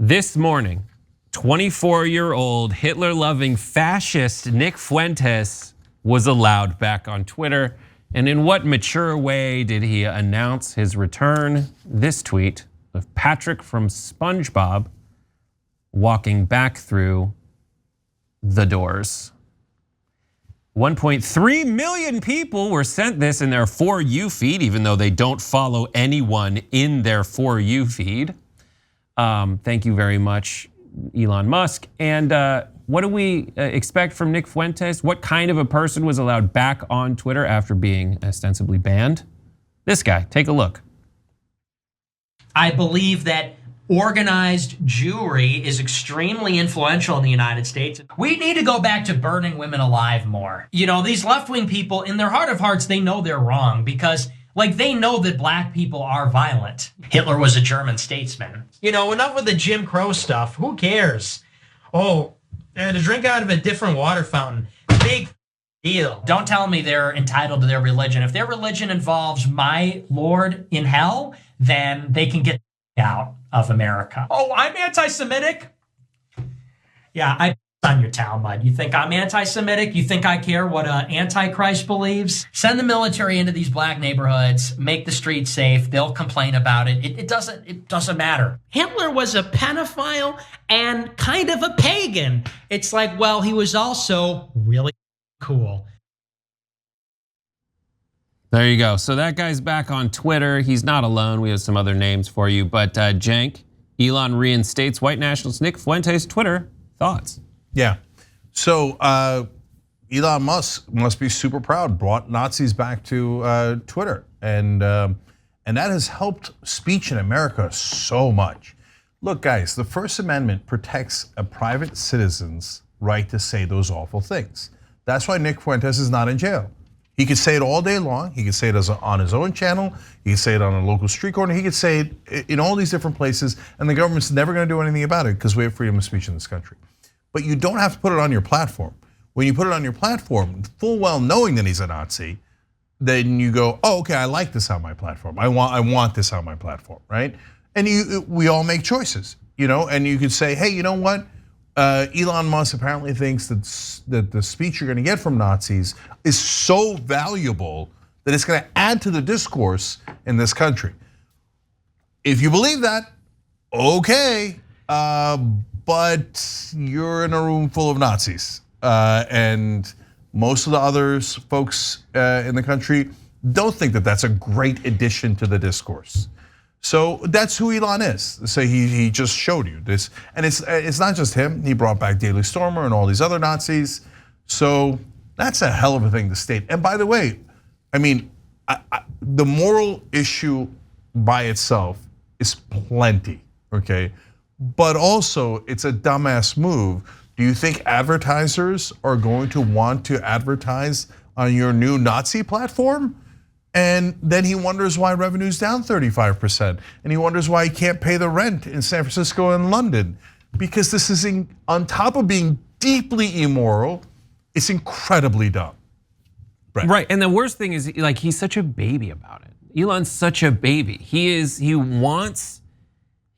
This morning, 24-year-old Hitler-loving fascist Nick Fuentes was allowed back on Twitter. And in what mature way did he announce his return? This tweet of Patrick from SpongeBob walking back through the doors. 1.3 million people were sent this in their For You feed, even though they don't follow anyone in their For You feed. Thank you very much, Elon Musk. And what do we expect from Nick Fuentes? What kind of a person was allowed back on Twitter after being ostensibly banned? This guy, take a look. I believe that organized Jewry is extremely influential in the United States. We need to go back to burning women alive more. You know, these left-wing people, in their heart of hearts, they know they're wrong because they know that black people are violent. Hitler was a German statesman. You know, enough with the Jim Crow stuff. Who cares? Oh, to drink out of a different water fountain. Big deal. Don't tell me they're entitled to their religion. If their religion involves my Lord in hell, then they can get out of America. Oh, I'm anti-Semitic? Yeah, I on your Talmud. You think I'm anti-Semitic? You think I care what Antichrist believes? Send the military into these black neighborhoods, make the streets safe. They'll complain about it. It doesn't matter. Hitler was a pedophile and kind of a pagan. It's like, well, he was also really cool. There you go. So that guy's back on Twitter. He's not alone. We have some other names for you. But Cenk, Elon reinstates white nationalist Nick Fuentes' Twitter. Thoughts? Yeah. So Elon Musk must be super proud. Brought Nazis back to Twitter, and that has helped speech in America so much. Look, guys, the First Amendment protects a private citizen's right to say those awful things. That's why Nick Fuentes is not in jail. He could say it all day long. He could say it on his own channel. He could say it on a local street corner. He could say it in all these different places, and the government's never going to do anything about it because we have freedom of speech in this country. But you don't have to put it on your platform. When you put it on your platform, full well knowing that he's a Nazi, then you go, oh, okay, I like this on my platform. I want this on my platform, right? And we all make choices, you know. And you could say, hey, you know what? Elon Musk apparently thinks that the speech you're going to get from Nazis is so valuable that it's going to add to the discourse in this country. If you believe that, okay. But you're in a room full of Nazis, and most of the other folks in the country don't think that that's a great addition to the discourse. So that's who Elon is. So he just showed you this, and it's not just him. He brought back Daily Stormer and all these other Nazis. So that's a hell of a thing to state. And by the way, I mean, the moral issue by itself is plenty, okay? But also, it's a dumbass move. Do you think advertisers are going to want to advertise on your new Nazi platform? And then he wonders why revenue's down 35%. And he wonders why he can't pay the rent in San Francisco and London. Because this is, on top of being deeply immoral, it's incredibly dumb. Right, and the worst thing is, like, he's such a baby about it. Elon's such a baby. He wants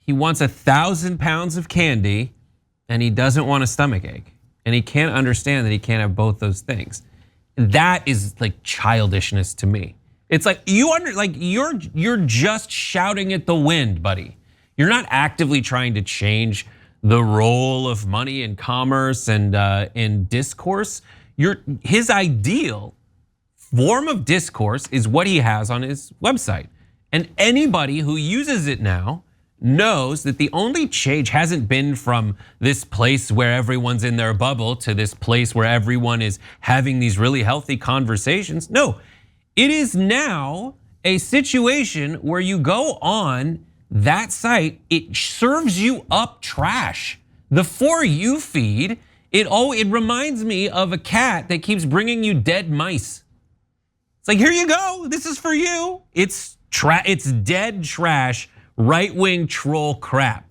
1,000 pounds of candy, and he doesn't want a stomach ache, and he can't understand that he can't have both those things. That is like childishness to me. It's like you're just shouting at the wind, buddy. You're not actively trying to change the role of money in commerce and in discourse. His ideal form of discourse is what he has on his website, and anybody who uses it now knows that the only change hasn't been from this place where everyone's in their bubble to this place where everyone is having these really healthy conversations. No, it is now a situation where you go on that site, it serves you up trash. The For You feed, it reminds me of a cat that keeps bringing you dead mice. It's like, here you go, this is for you. It's dead trash, right-wing troll crap.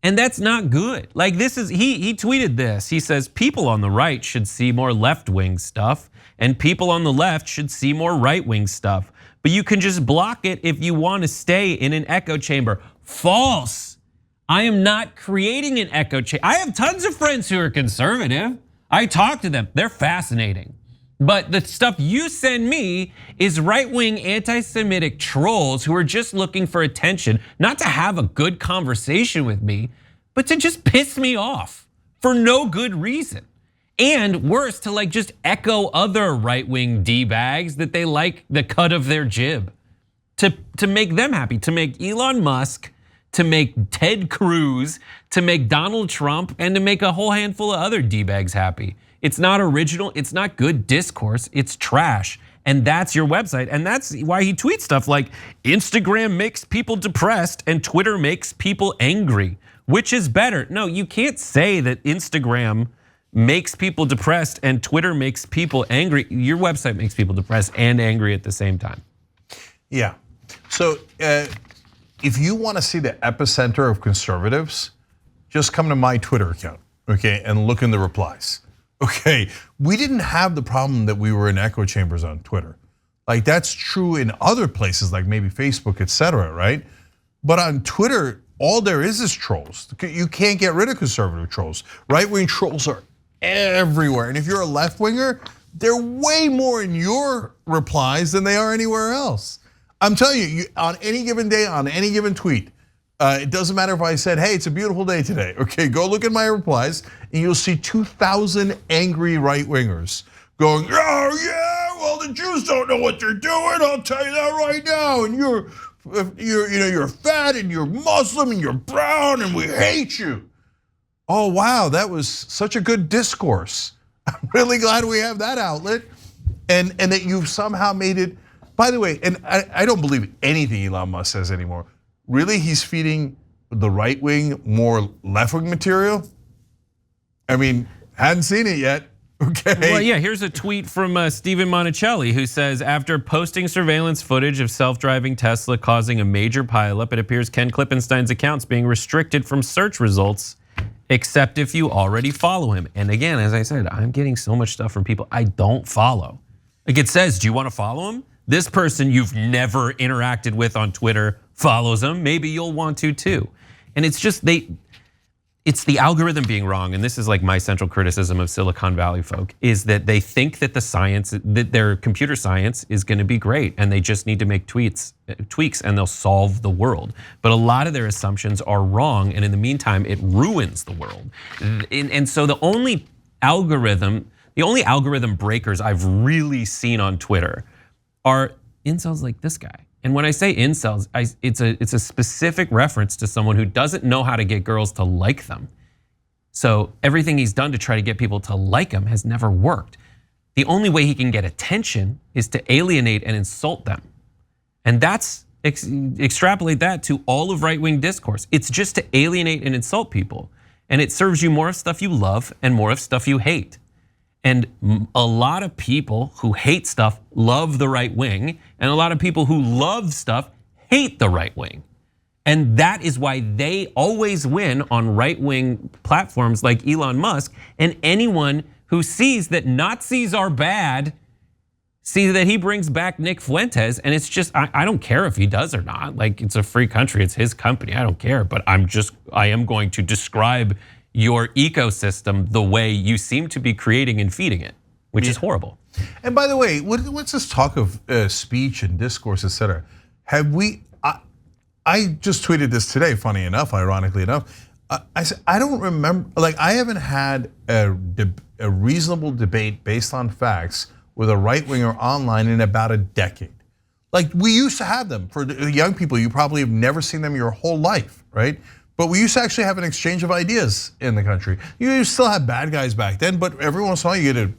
And that's not good. Like, this is, he tweeted this. He says, people on the right should see more left-wing stuff, and people on the left should see more right-wing stuff. But you can just block it if you want to stay in an echo chamber. False. I am not creating an echo chamber. I have tons of friends who are conservative. I talk to them, they're fascinating. But the stuff you send me is right-wing anti-Semitic trolls who are just looking for attention, not to have a good conversation with me, but to just piss me off for no good reason. And worse, to like just echo other right-wing D-bags that they like the cut of their jib. To make them happy, to make Elon Musk, to make Ted Cruz, to make Donald Trump, and to make a whole handful of other D-bags happy. It's not original, it's not good discourse, it's trash. And that's your website. And that's why he tweets stuff like Instagram makes people depressed and Twitter makes people angry. Which is better? No, you can't say that Instagram makes people depressed and Twitter makes people angry. Your website makes people depressed and angry at the same time. Yeah, so if you want to see the epicenter of conservatives, just come to my Twitter account, okay, and look in the replies. Okay, we didn't have the problem that we were in echo chambers on Twitter. Like that's true in other places like maybe Facebook, etc., right? But on Twitter, all there is trolls. You can't get rid of conservative trolls. Right-wing trolls are everywhere. And if you're a left-winger, they're way more in your replies than they are anywhere else. I'm telling you, on any given day, on any given tweet, it doesn't matter if I said, hey, it's a beautiful day today. Okay, go look at my replies and you'll see 2,000 angry right-wingers going, oh yeah, well the Jews don't know what they're doing, I'll tell you that right now. And you're fat and you're Muslim and you're brown and we hate you. Oh wow, that was such a good discourse. I'm really glad we have that outlet and that you've somehow made it. By the way, and I don't believe anything Elon Musk says anymore. Really, he's feeding the right wing more left wing material? I mean, hadn't seen it yet. Okay. Well, yeah, here's a tweet from Stephen Monticelli who says, after posting surveillance footage of self-driving Tesla causing a major pileup, it appears Ken Klippenstein's account's being restricted from search results, except if you already follow him. And again, as I said, I'm getting so much stuff from people I don't follow. Like it says, do you want to follow him? This person you've never interacted with on Twitter follows him. Maybe you'll want to too. And it's just it's the algorithm being wrong, and this is like my central criticism of Silicon Valley folk, is that they think that the science, that their computer science is gonna be great and they just need to make tweaks and they'll solve the world. But a lot of their assumptions are wrong, and in the meantime, it ruins the world. And so the only algorithm breakers I've really seen on Twitter are incels like this guy. And when I say incels, it's a specific reference to someone who doesn't know how to get girls to like them. So everything he's done to try to get people to like him has never worked. The only way he can get attention is to alienate and insult them. And that's, extrapolate that to all of right-wing discourse. It's just to alienate and insult people. And it serves you more of stuff you love and more of stuff you hate. And a lot of people who hate stuff love the right wing, and a lot of people who love stuff hate the right wing. And that is why they always win on right wing platforms like Elon Musk. And anyone who sees that Nazis are bad, see that he brings back Nick Fuentes, and it's just, I don't care if he does or not. Like, it's a free country, it's his company, I don't care. But I am going to describe your ecosystem the way you seem to be creating and feeding it, which is horrible. And by the way, what's this talk of speech and discourse, etc.? Have we? I just tweeted this today. Funny enough, ironically enough, I said I don't remember. Like I haven't had a reasonable debate based on facts with a right winger online in about a decade. Like we used to have them. For the young people, you probably have never seen them your whole life, right? But we used to actually have an exchange of ideas in the country. You still had bad guys back then, but every once in a while you get a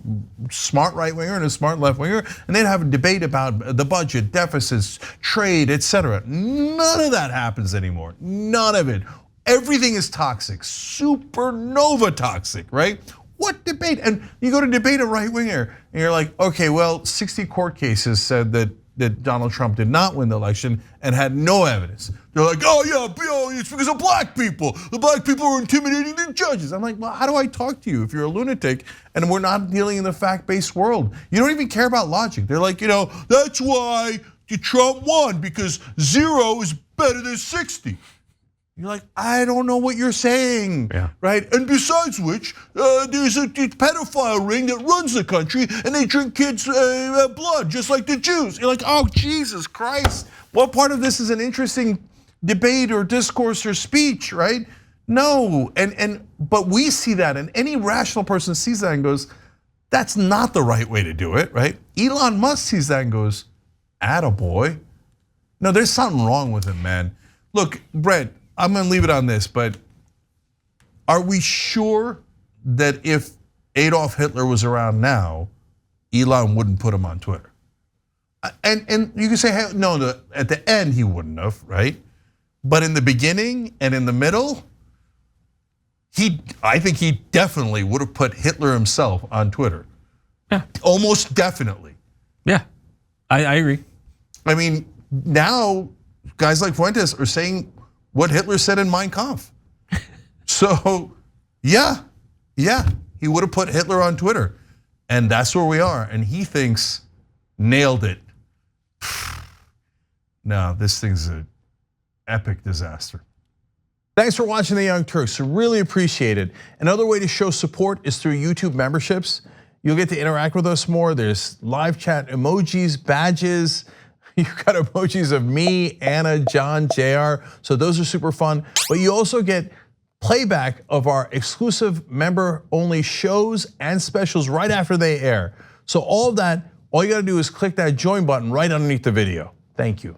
smart right winger and a smart left winger, and they'd have a debate about the budget, deficits, trade, etc. None of that happens anymore. None of it. Everything is toxic, supernova toxic, right? What debate? And you go to debate a right winger, and you're like, okay, well, 60 court cases said that Donald Trump did not win the election and had no evidence. They're like, oh yeah, it's because of black people. The black people are intimidating the judges. I'm like, well, how do I talk to you if you're a lunatic and we're not dealing in the fact-based world? You don't even care about logic. They're like, that's why Trump won, because 0 is better than 60. You're like, I don't know what you're saying, Yeah. right? And besides which, there's a pedophile ring that runs the country, and they drink kids' blood, just like the Jews. You're like, oh, Jesus Christ. What part of this is an interesting debate or discourse or speech, right? No, but we see that, and any rational person sees that and goes, that's not the right way to do it, right? Elon Musk sees that and goes, attaboy. No, there's something wrong with him, man. Look, Brett, I'm gonna leave it on this, but are we sure that if Adolf Hitler was around now, Elon wouldn't put him on Twitter? And you can say, hey, no, at the end he wouldn't have, right? But in the beginning and in the middle, I think he definitely would have put Hitler himself on Twitter. Yeah. Almost definitely. Yeah, I agree. I mean, now guys like Fuentes are saying what Hitler said in Mein Kampf. So, yeah, he would have put Hitler on Twitter. And that's where we are. And he thinks, nailed it. No, this thing's an epic disaster. Thanks for watching The Young Turks. Really appreciate it. Another way to show support is through YouTube memberships. You'll get to interact with us more. There's live chat emojis, badges. You've got emojis of me, Anna, John, JR. So those are super fun. But you also get playback of our exclusive member-only shows and specials right after they air. So all of that, all you gotta do is click that join button right underneath the video. Thank you.